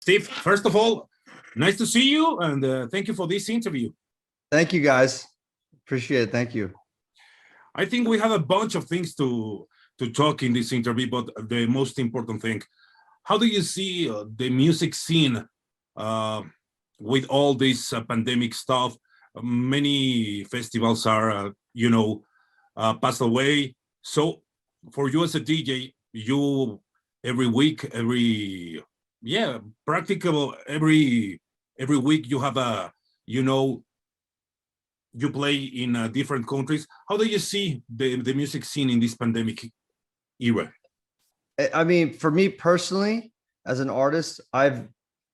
Steve, first of all, nice to see you, and thank you for this interview. Thank you, guys. Appreciate it. Thank you. I think we have a bunch of things to talk in this interview, but the most important thing, how do you see the music scene with all this pandemic stuff? Many festivals are, passed away. So for you as a DJ, you every week, practical every week you have you play in different countries. How do you see the music scene in this pandemic era? I mean, for me personally, as an artist,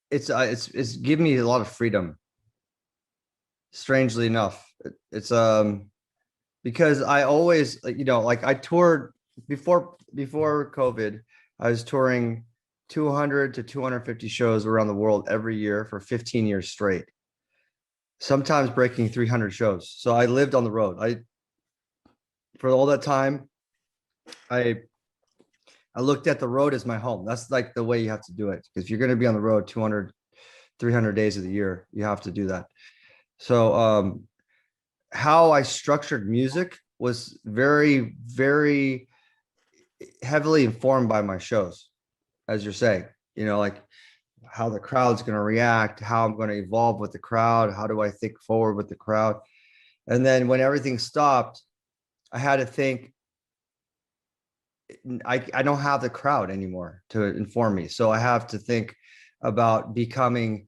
it's given me a lot of freedom. Strangely enough, it's because I always, like I toured before COVID. I was touring 200 to 250 shows around the world every year for 15 years straight, sometimes breaking 300 shows. So I lived on the road. For all that time, I looked at the road as my home. That's like the way you have to do it. If you're going to be on the road 200, 300 days of the year, you have to do that. So how I structured music was very, very heavily informed by my shows, as you're saying, like how the crowd's going to react, how I'm going to evolve with the crowd, how do I think forward with the crowd. And then when everything stopped, I had to think, I don't have the crowd anymore to inform me. So I have to think about becoming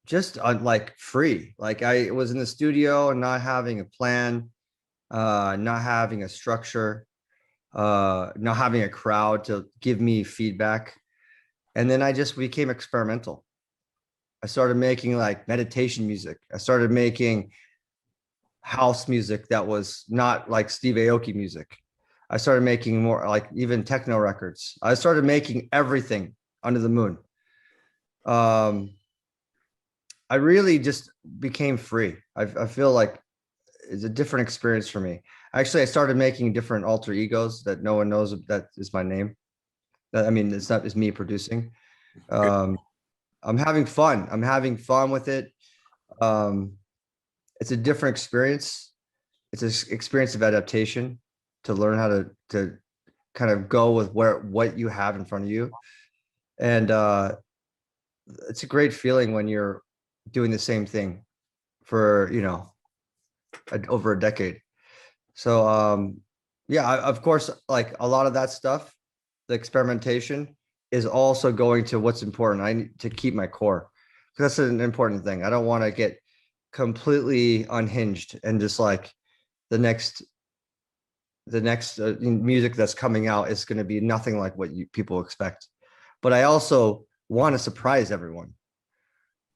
just like free. Like I was in the studio and not having a plan, not having a structure, not having a crowd to give me feedback. And then I just became experimental. I started making like meditation music. I started making house music that was not like Steve Aoki music. I started making more like even techno records. I started making everything under the moon. I really just became free. I feel like it's a different experience for me. Actually, I started making different alter egos that no one knows that is my name. I mean, it's me producing. I'm having fun. I'm having fun with it. It's a different experience. It's an experience of adaptation to learn how to kind of go with what you have in front of you. And it's a great feeling when you're doing the same thing for, over a decade. So, of course, like a lot of that stuff, the experimentation is also going to what's important. I need to keep my core, because that's an important thing. I don't want to get completely unhinged and just like the next music that's coming out is going to be nothing like what people expect. But I also want to surprise everyone.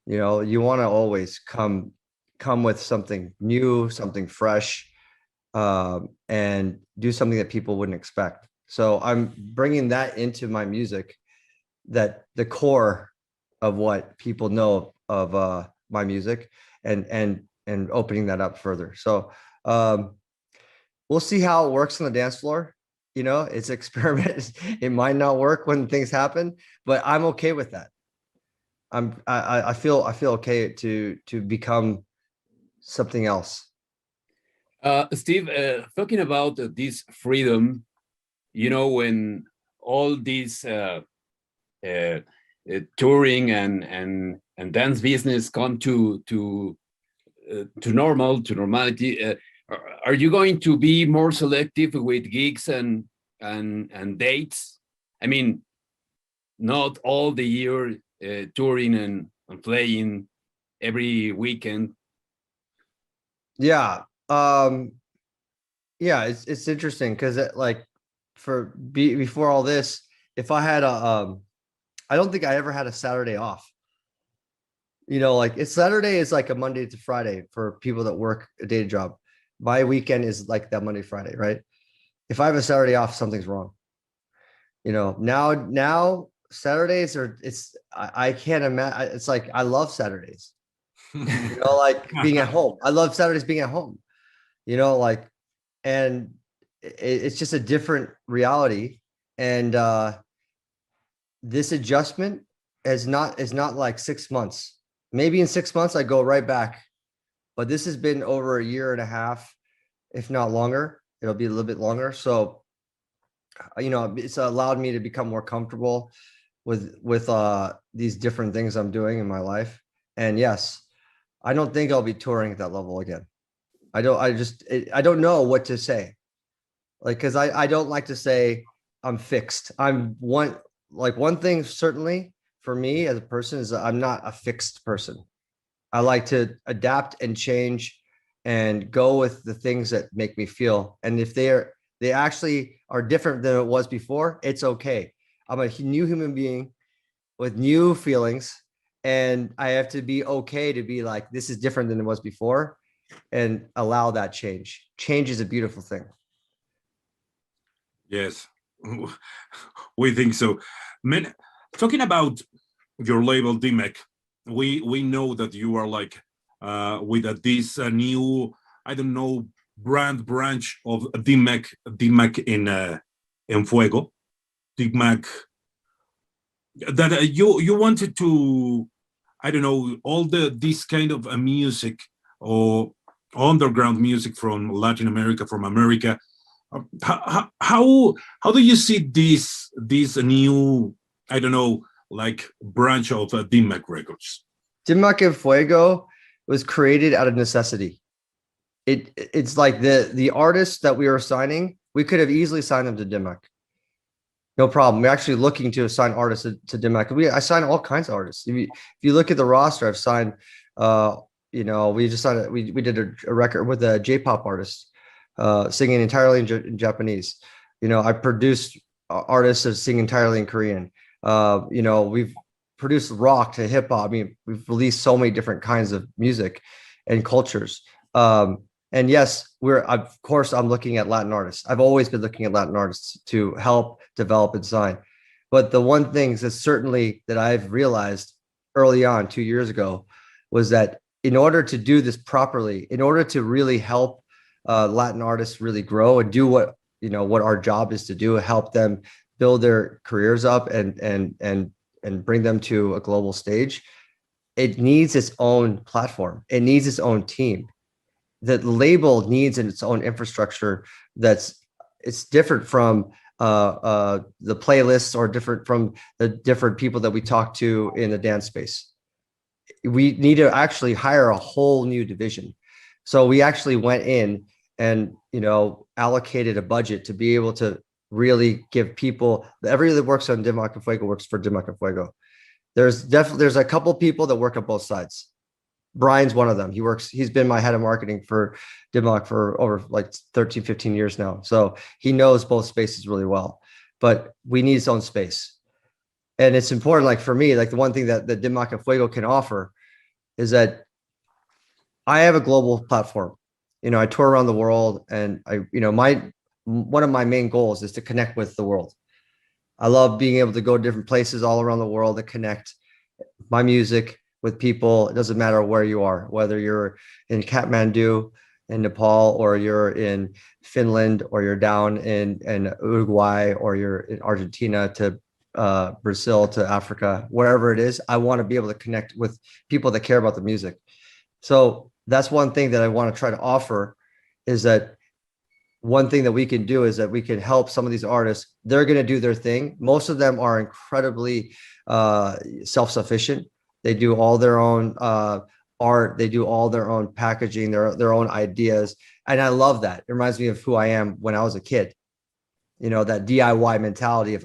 You want to always come with something new, something fresh, and do something that people wouldn't expect. So I'm bringing that into my music, that the core of what people know of my music, and opening that up further. So we'll see how it works on the dance floor. It's experiment. It might not work when things happen, but I'm okay with that. I feel okay to become something else. Steve, talking about this freedom, when all this touring and dance business come to normality, are you going to be more selective with gigs and dates? I mean, not all the year touring and playing every weekend. Yeah. It's interesting because like before all this, if I had I don't think I ever had a Saturday off. Like Saturday is like a Monday to Friday for people that work a day job. My weekend is like that Monday, Friday, right? If I have a Saturday off, something's wrong. Now Saturdays I can't imagine. It's like, I love Saturdays, like being at home. I love Saturdays being at home, and it's just a different reality. And this adjustment is not like 6 months. Maybe in 6 months I go right back, but this has been over a year and a half, if not longer. It'll be a little bit longer. So, it's allowed me to become more comfortable with these different things I'm doing in my life. And yes, I don't think I'll be touring at that level again. I don't know what to say. Like, because I don't like to say I'm fixed. One thing certainly for me as a person is that I'm not a fixed person. I like to adapt and change and go with the things that make me feel. And if they actually are different than it was before, it's okay. I'm a new human being with new feelings, and I have to be okay to be like, this is different than it was before, and allow that change. Change is a beautiful thing. Yes, we think so. Man, talking about your label DMEC, we know that you are like with this new, I don't know, branch of DMEC in Enfuego, DMEC, that you wanted to, I don't know, all this kind of music or underground music from Latin America, from America. How do you see this new, I don't know, like branch of DMEC Records? DMEC Enfuego was created out of necessity. It's like the artists that we were signing, we could have easily signed them to DMEC. No problem. We're actually looking to assign artists to DMEC. I sign all kinds of artists. If you look at the roster, I've signed, we just signed, we did a record with a J-pop artist, singing entirely in Japanese. I produced artists that sing entirely in Korean. We've produced rock to hip hop. I mean, we've released so many different kinds of music and cultures. And yes, of course, I'm looking at Latin artists. I've always been looking at Latin artists to help develop and sign. But the one thing that certainly that I've realized early on 2 years ago was that in order to do this properly, in order to really help Latin artists really grow and do what our job is to do, help them build their careers up and bring them to a global stage, it needs its own platform. It needs its own team. The label needs its own infrastructure it's different from the playlists or different from the different people that we talk to in the dance space. We need to actually hire a whole new division. So we actually went in and allocated a budget to be able to really give people, everybody that works on DMEC Enfuego works for DMEC Enfuego. There's a couple people that work on both sides. Brian's one of them. He's been my head of marketing for DMEC for over like 13, 15 years now. So he knows both spaces really well, but we need its own space. And it's important, like for me, like the one thing that the DMEC Enfuego can offer is that I have a global platform. I tour around the world, and one of my main goals is to connect with the world. I love being able to go to different places all around the world to connect my music with people. It doesn't matter where you are, whether you're in Kathmandu in Nepal, or you're in Finland, or you're down in Uruguay, or you're in Argentina to Brazil to Africa, wherever it is. I want to be able to connect with people that care about the music. So that's one thing that I want to try to offer, is that one thing that we can do is that we can help some of these artists. They're going to do their thing. Most of them are incredibly self-sufficient. They do all their own art. They do all their own packaging, their own ideas. And I love that. It reminds me of who I am when I was a kid. That DIY mentality of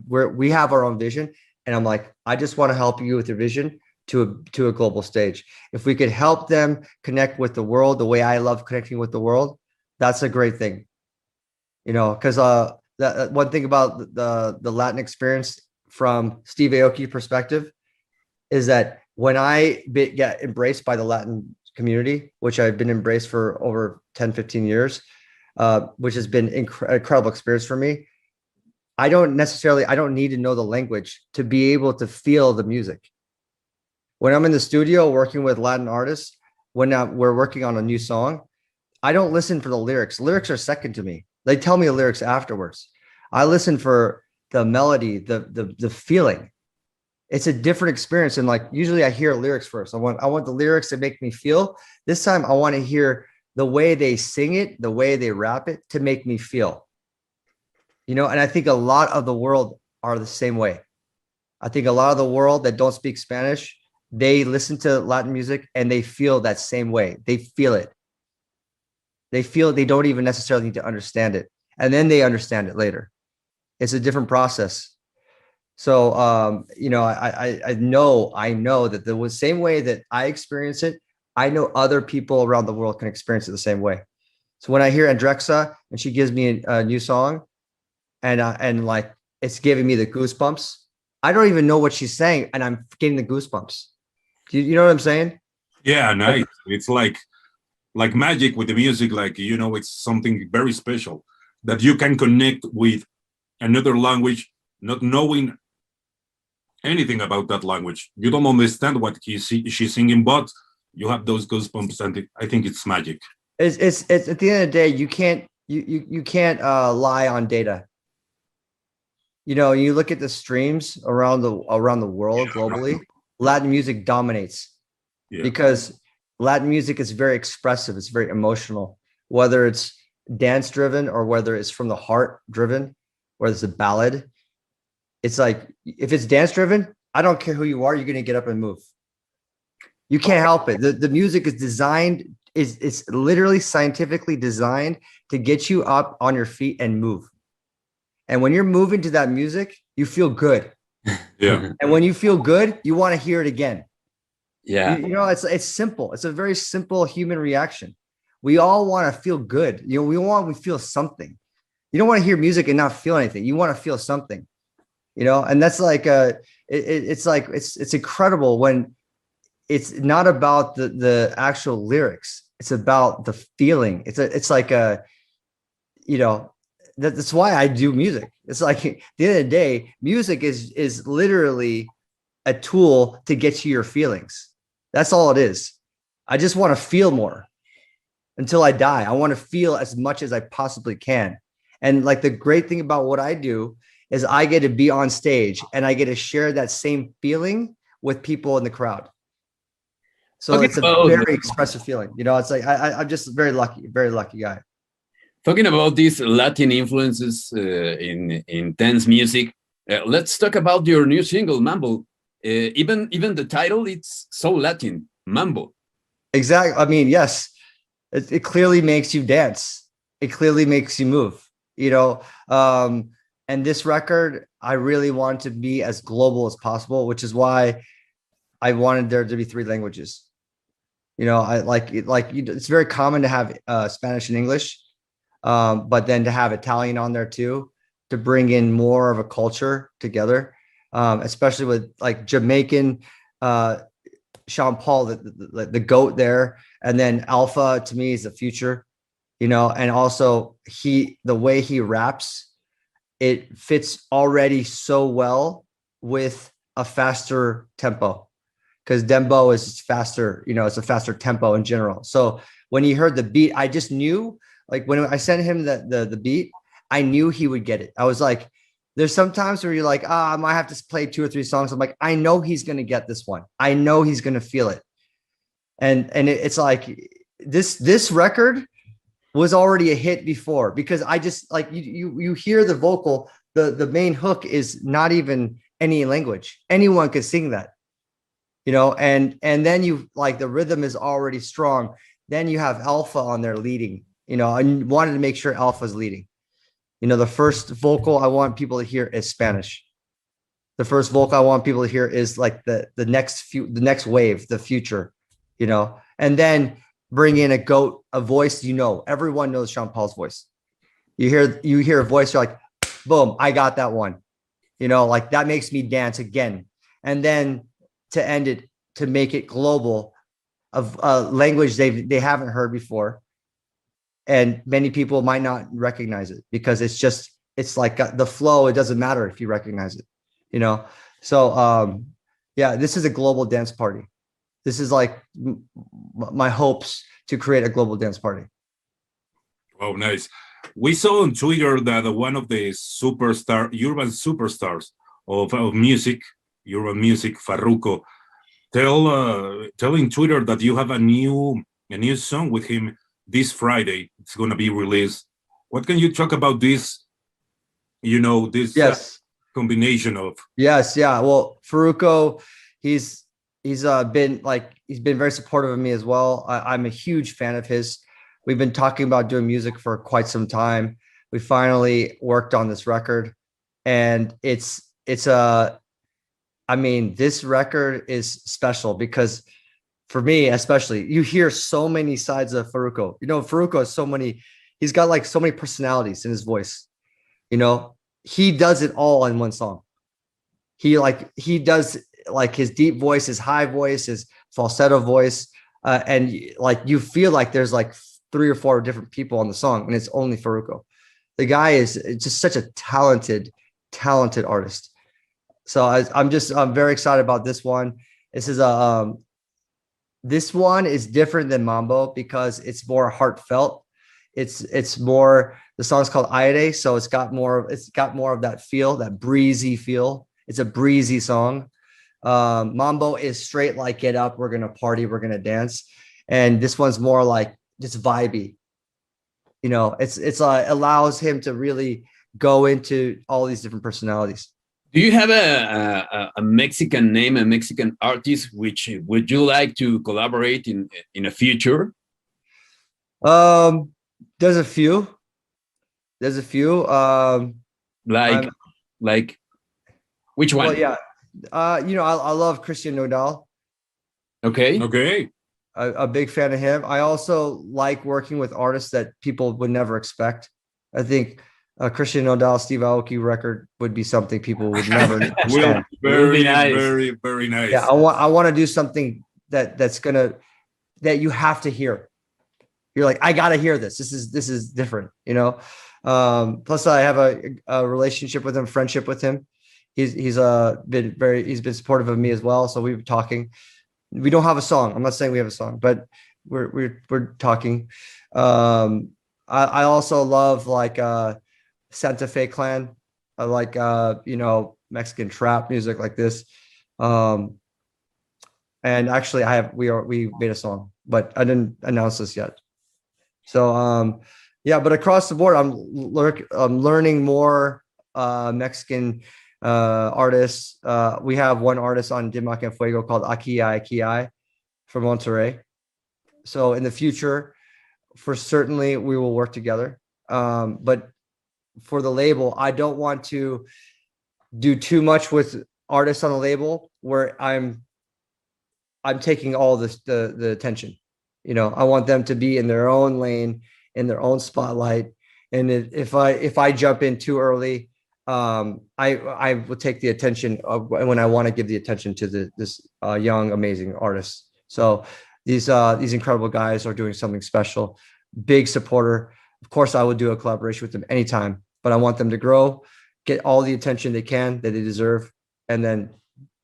we have our own vision. And I'm like, I just want to help you with your vision to a global stage. If we could help them connect with the world the way I love connecting with the world, that's a great thing. Because that one thing about the Latin experience from Steve Aoki perspective is that when I get embraced by the Latin community, which I've been embraced for over 10, 15 years, which has been incredible experience for me. I don't need to know the language to be able to feel the music. When I'm in the studio working with Latin artists, when we're working on a new song, I don't listen for the lyrics. Lyrics are second to me. They tell me the lyrics afterwards. I listen for the melody, the feeling. it's a different experience. And like usually I hear lyrics first. I want the lyrics to make me feel. This time I want to hear the way they sing it, the way they rap it to make me feel. You know, and I think a lot of the world are the same way. I think a lot of the world that don't speak Spanish, they listen to Latin music and they feel that same way. They feel it. They feel they don't even necessarily need to understand it. And then they understand it later. It's a different process. So, you know, I know that the same way that I experience it, I know other people around the world can experience it the same way. So when I hear Andrexa and she gives me a new song and like, it's giving me the goosebumps, I don't even know what she's saying and I'm getting the goosebumps. You know what I'm saying? Yeah, nice. It's like magic with the music. Like, you know, it's something very special that you can connect with another language, not knowing anything about that language. You don't understand what she's singing, but you have those goosebumps, and I think it's magic. It's at the end of the day, you can't lie on data. You know, you look at the streams around the world globally, Latin music dominates because Latin music is very expressive. It's very emotional, whether it's dance driven or whether it's from the heart driven, whether it's a ballad. It's like, if it's dance driven, I don't care who you are, you're going to get up and move. You can't help it. The music is designed, it's literally scientifically designed to get you up on your feet and move. And when you're moving to that music, you feel good. Yeah. And when you feel good, you want to hear it again. Yeah. You know, it's simple. It's a very simple human reaction. We all want to feel good. You know, we feel something. You don't want to hear music and not feel anything. You want to feel something, you know, and that's like, it's incredible when it's not about the actual lyrics. It's about the feeling. It's like you know, that's why I do music. It's like at the end of the day, music is literally a tool to get to your feelings. That's all it is. I just want to feel more until I die. I want to feel as much as I possibly can. And like the great thing about what I do is I get to be on stage and I get to share that same feeling with people in the crowd. So it's a very expressive feeling. You know, it's like I'm just very lucky guy. Talking about these Latin influences in dance music, let's talk about your new single, Mambo. Even the title, it's so Latin, Mambo. Exactly. I mean, yes, it clearly makes you dance. It clearly makes you move, you know. And this record, I really want to be as global as possible, which is why I wanted there to be 3 languages. You know, I like it's very common to have Spanish and English. But then to have Italian on there too, to bring in more of a culture together, especially with like Jamaican, Sean Paul, the GOAT there. And then Alpha to me is the future, you know, and also the way he raps, it fits already so well with a faster tempo because Dembo is faster, you know, it's a faster tempo in general. So when he heard the beat, I just knew, like when I sent him the beat, I knew he would get it. I was like, there's some times where you're like, I might have to play 2 or 3 songs. I'm like, I know he's going to get this one. I know he's going to feel it. And it's like this record was already a hit before because I just like you hear the vocal, the main hook is not even any language. Anyone could sing that, you know, and then you like the rhythm is already strong. Then you have Alpha on there leading. You know, I wanted to make sure Alpha's leading. You know, the first vocal I want people to hear is Spanish. The first vocal I want people to hear is like the next wave, the future, you know, and then bring in a GOAT, a voice, you know, everyone knows Sean Paul's voice. You hear a voice, you're like, boom, I got that one. You know, like that makes me dance again. And then to end it, to make it global, of a language they haven't heard before. And many people might not recognize it because it's like the flow. It doesn't matter if you recognize it, you know? So, yeah, this is a global dance party. This is like my hopes to create a global dance party. Oh, nice. We saw on Twitter that one of the urban superstars of music, urban music, Furuko. Tell in Twitter that you have a new song with him this Friday. It's gonna be released. What can you talk about this? You know, this Yes. combination of. Yes, yeah. Well, Furuko, he's been very supportive of me as well. I'm a huge fan of his. We've been talking about doing music for quite some time. We finally worked on this record, and I mean, this record is special because for me, especially, you hear so many sides of Furuko. You know, Furuko has he's got like so many personalities in his voice. You know, he does it all in one song. He does like his deep voice, his high voice, his falsetto voice, and like you feel like there's like 3 or 4 different people on the song, and it's only Furuko. The guy is just such a talented artist. So I'm very excited about this one. This one is different than Mambo because it's more heartfelt. It's more, the song's called Aire, so it's got more of that feel, that breezy feel. It's a breezy song. Mambo is straight like get up, we're gonna party, we're gonna dance, and this one's more like just vibey. You know, it allows him to really go into all these different personalities. Do you have a Mexican name, a Mexican artist, which would you like to collaborate in a future? There's a few. Like which one? Well, yeah. You know, I love Christian Nodal. Okay. Okay. A big fan of him. I also like working with artists that people would never expect. I think Christian Nodal, Steve Aoki record would be something people would never understand. Very, nice. very, very nice. Yeah, I want to do something that you have to hear. You're like, I gotta hear this. This is different, you know. Plus, I have a relationship with him, friendship with him. He's been supportive of me as well. So we've been talking. We don't have a song. I'm not saying we have a song, but we're talking. I also love like Santa Fe Clan. I like you know, Mexican trap music like this. And actually we made a song, but I didn't announce this yet. So yeah, but across the board, I'm learning more Mexican artists. We have one artist on Enfuego called Aoki from Monterrey. So in the future, for certainly we will work together. But for the label, I don't want to do too much with artists on the label where I'm taking all the attention. You know, I want them to be in their own lane, in their own spotlight. And if I jump in too early, I will take the attention of when I want to give the attention to this young, amazing artist. So these incredible guys are doing something special. Big supporter. Of course, I would do a collaboration with them anytime, but I want them to grow, get all the attention they can that they deserve, and then,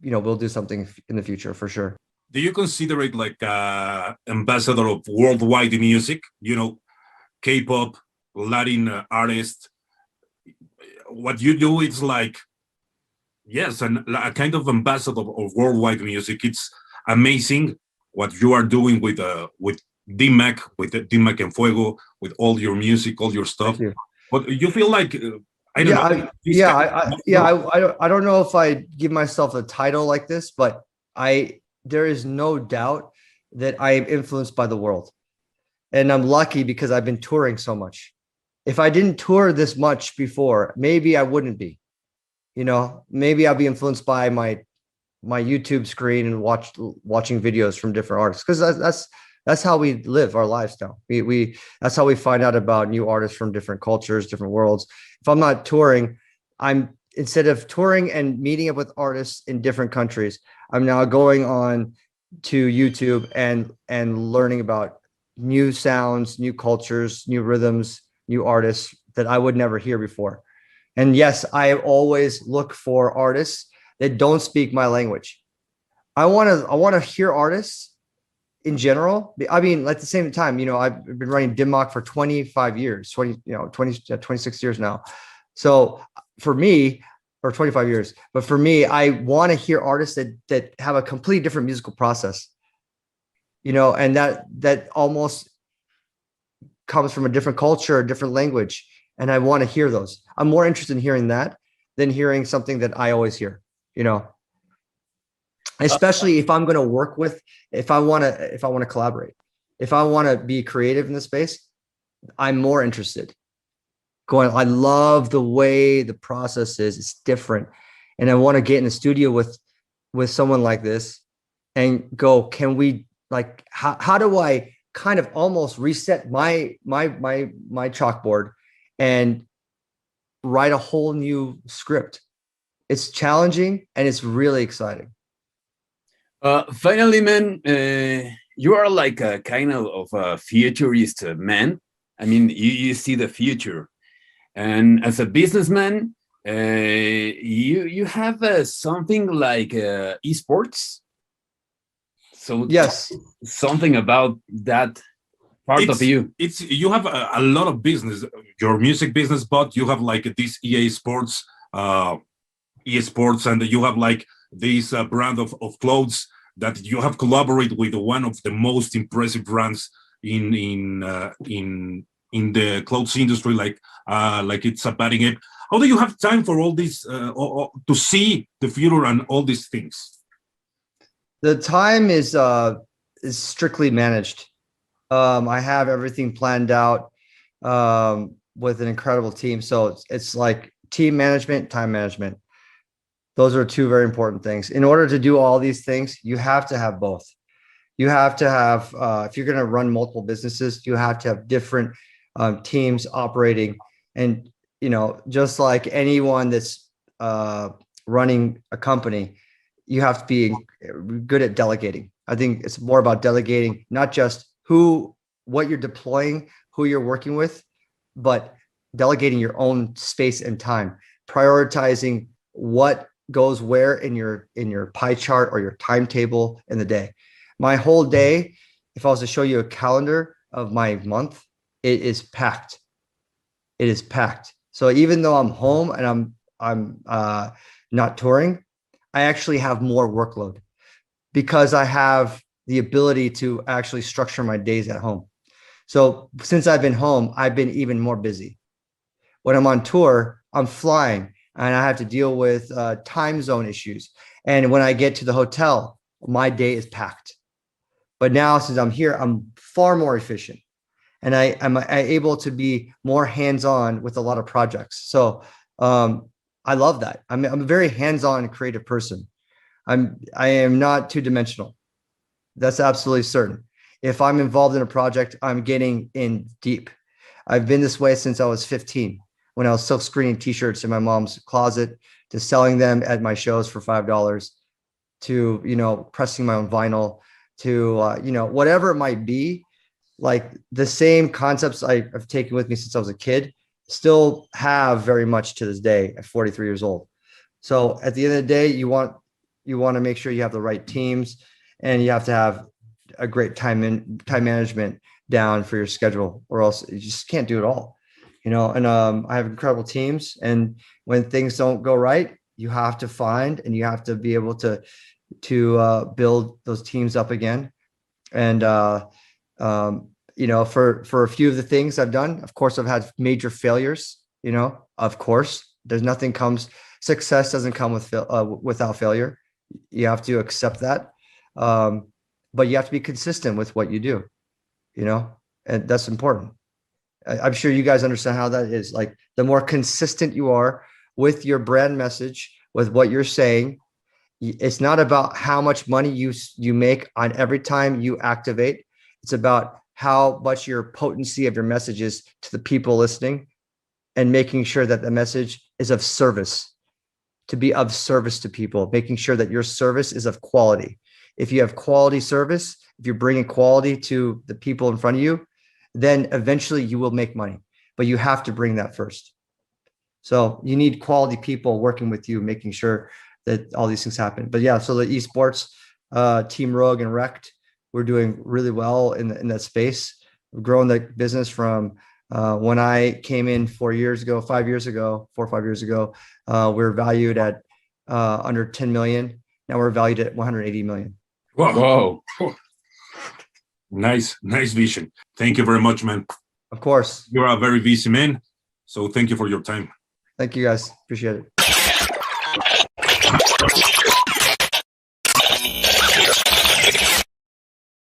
you know, we'll do something in the future for sure. Do you consider it like ambassador of worldwide music? You know, K-pop, Latin artist. What you do is like, yes, a kind of ambassador of worldwide music. It's amazing what you are doing with DMAC, with DMAC Enfuego, with all your music, all your stuff. You. But you feel like I don't know. I don't know if I give myself a title like this, but there is no doubt that I am influenced by the world. And I'm lucky because I've been touring so much. If I didn't tour this much before, maybe I wouldn't be. You know, maybe I'll be influenced by my YouTube screen and watching videos from different artists, because that's how we live our lives now. That's how we find out about new artists from different cultures, different worlds. If I'm not touring, instead of touring and meeting up with artists in different countries, I'm now going on to YouTube and learning about new sounds, new cultures, new rhythms, new artists that I would never hear before. And yes, I always look for artists that don't speak my language. I want to hear artists in general. I mean, at the same time, you know, I've been running DMAC for 25 years, 26 years now. So for me, or 25 years. But for me, I want to hear artists that have a completely different musical process, and that almost comes from a different culture, a different language. And I want to hear those. I'm more interested in hearing that than hearing something that I always hear, especially if I'm going to work with, if I want to collaborate, if I want to be creative in the space, I'm more interested. I love the way the process is. It's different. And I want to get in the studio with someone like this and go, can we, like, how do I kind of almost reset my chalkboard and write a whole new script? It's challenging and it's really exciting. Finally, man, you are like a kind of a futurist man. I mean, you see the future. And as a businessman, you have something like esports. So yes, something about that part of you. You have a lot of business, your music business, but you have like this EA Sports, eSports, and you have like this brand of clothes that you have collaborated with one of the most impressive brands in the clothes industry, like it's a batting ape. How do you have time for all this to see the future and all these things? The time is strictly managed. I have everything planned out with an incredible team. So it's like team management, time management. Those are two very important things. In order to do all these things, you have to have both. You have to have, if you're going to run multiple businesses, you have to have different teams operating. And, just like anyone that's running a company, you have to be good at delegating. I think it's more about delegating, not just what you're deploying, who you're working with, but delegating your own space and time, prioritizing what goes where in your pie chart or your timetable in the day. My whole day, if I was to show you a calendar of my month, it is packed. It is packed. So even though I'm home and I'm not touring, I actually have more workload because I have the ability to actually structure my days at home. So since I've been home, I've been even more busy. When I'm on tour, I'm flying and I have to deal with time zone issues. And when I get to the hotel, my day is packed. But now since I'm here, I'm far more efficient. And I'm able to be more hands-on with a lot of projects. So I love that. I'm a very hands-on creative person. I am not two-dimensional. That's absolutely certain. If I'm involved in a project, I'm getting in deep. I've been this way since I was 15, when I was silk screening t-shirts in my mom's closet, to selling them at my shows for $5, to, pressing my own vinyl, to, whatever it might be. Like the same concepts I've taken with me since I was a kid still have very much to this day at 43 years old. So at the end of the day, you want to make sure you have the right teams, and you have to have a great time management down for your schedule, or else you just can't do it all, and I have incredible teams, and when things don't go right, you have to find, and you have to be able to build those teams up again. And for a few of the things I've done, of course, I've had major failures. Of course, success doesn't come without failure. You have to accept that, but you have to be consistent with what you do. And that's important. I'm sure you guys understand how that is. Like, the more consistent you are with your brand message, with what you're saying, it's not about how much money you make on every time you activate. It's about how much your potency of your message is to the people listening, and making sure that the message is of service, to be of service to people, making sure that your service is of quality. If you have quality service, if you're bringing quality to the people in front of you, then eventually you will make money, but you have to bring that first. So you need quality people working with you, making sure that all these things happen. But yeah, so the esports, Team Rogue and Wrecked, we're doing really well in that space. We've grown the business from When I came in 4 or 5 years ago, we were valued at under 10 million. Now we're valued at 180 million. Wow. Whoa. Nice vision. Thank you very much, man. Of course. You're a very busy man, so thank you for your time. Thank you guys. Appreciate it.